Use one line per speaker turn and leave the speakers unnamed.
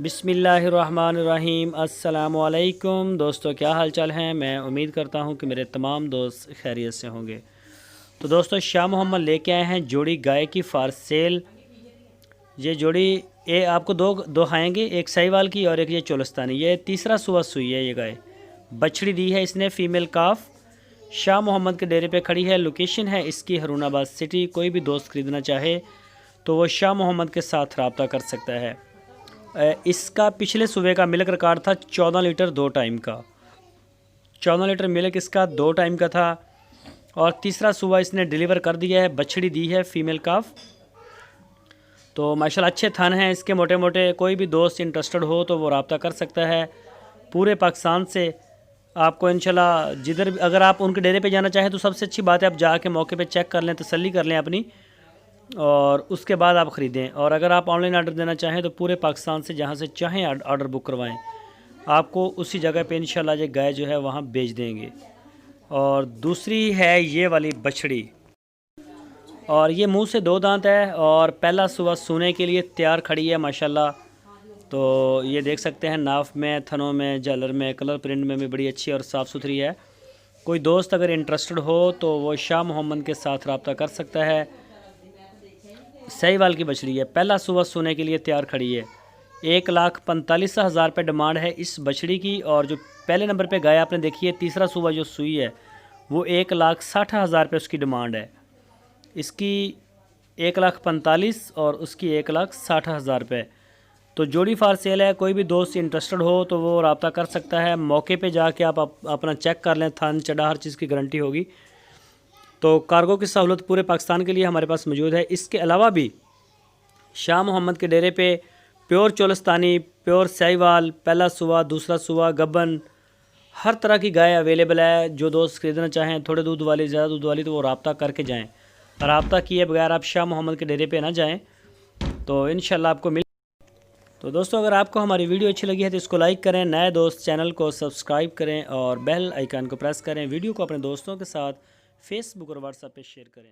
बिस्मिल्लाहिर्रहमानिर्रहीम। अस्सलामुअलैकुम दोस्तों, क्या हाल चाल हैं। मैं उम्मीद करता हूं कि मेरे तमाम दोस्त खैरियत से होंगे। तो दोस्तों, शाह मोहम्मद लेके आए हैं जोड़ी गाय की फार सेल। ये जोड़ी ये आपको दो दिखाएंगे, एक साहिवाल की और एक ये चोलस्तानी। ये तीसरा सुबह सुई है। ये गाय बछड़ी दी है इसने, फ़ीमेल काफ। शाह मोहम्मद के डेरे पे खड़ी है। लोकेशन है इसकी हारूनाबाद सिटी। कोई भी दोस्त ख़रीदना चाहे तो वो शाह मोहम्मद के साथ रब्ता कर सकता है। इसका पिछले सुबह का मिल्क रिकॉर्ड था 14 लीटर 2 टाइम का। 14 लीटर मिल्क इसका 2 टाइम का था। और तीसरा सुबह इसने डिलीवर कर दिया है। बछड़ी दी है फ़ीमेल काफ। तो माशाल्लाह अच्छे थन हैं इसके, मोटे मोटे। कोई भी दोस्त इंटरेस्टेड हो तो वो रब्ता कर सकता है। पूरे पाकिस्तान से आपको इंशाल्लाह जिधर भी, अगर आप उनके डेरे पे जाना चाहें तो सबसे अच्छी बात है आप जाके मौके पे चेक कर लें, तसल्ली कर लें अपनी, और उसके बाद आप ख़रीदें। और अगर आप ऑनलाइन आर्डर देना चाहें तो पूरे पाकिस्तान से जहां से चाहें आर्डर बुक करवाएं, आपको उसी जगह पे इंशाल्लाह ये गाय जो है वहां बेच देंगे। और दूसरी है ये वाली बछड़ी, और ये मुंह से 2 दांत है और पहला सुबह सोने के लिए तैयार खड़ी है माशाल्लाह। तो ये देख सकते हैं, नाफ में, थनों में, झालर में, कलर प्रिंट में भी बड़ी अच्छी और साफ़ सुथरी है। कोई दोस्त अगर इंटरेस्टेड हो तो वो शाह मोहम्मद के साथ रब्ता कर सकता है। साहिवाल की बछड़ी है, पहला सुबह सोने के लिए तैयार खड़ी है। 1,45,000 रुपये डिमांड है इस बछड़ी की। और जो पहले नंबर पे गाय आपने देखी है, तीसरा सुबह जो सुई है, वो 1,60,000 रुपये उसकी डिमांड है। इसकी 1,45,000 और उसकी 1,60,000 रुपये। तो जोड़ी फार सेल है। कोई भी दोस्त इंटरेस्टेड हो तो वो रब्ता कर सकता है। मौके पे जाके आप अपना चेक कर लें, थन चढ़ा हर चीज़ की गारंटी होगी। तो कार्गो की सहूलत पूरे पाकिस्तान के लिए हमारे पास मौजूद है। इसके अलावा भी शाह मोहम्मद के डेरे पे प्योर चोलस्तानी, प्योर साहिवाल, पहला सुबह, दूसरा सुबह, गब्बन, हर तरह की गाय अवेलेबल है। जो दोस्त ख़रीदना चाहें, थोड़े दूध वाली, ज़्यादा दूध वाली, तो वो रब्ता करके जाएँ। रब्ता किए बगैर आप शाह मोहम्मद के डेरे पे ना जाएँ, तो इंशाल्लाह आपको मिल। तो दोस्तों, अगर आपको हमारी वीडियो अच्छी लगी है तो इसको लाइक करें, नए दोस्त चैनल को सब्सक्राइब करें और बेल आइकन को प्रेस करें। वीडियो को अपने दोस्तों के साथ फेसबुक और व्हाट्सएप पे शेयर करें।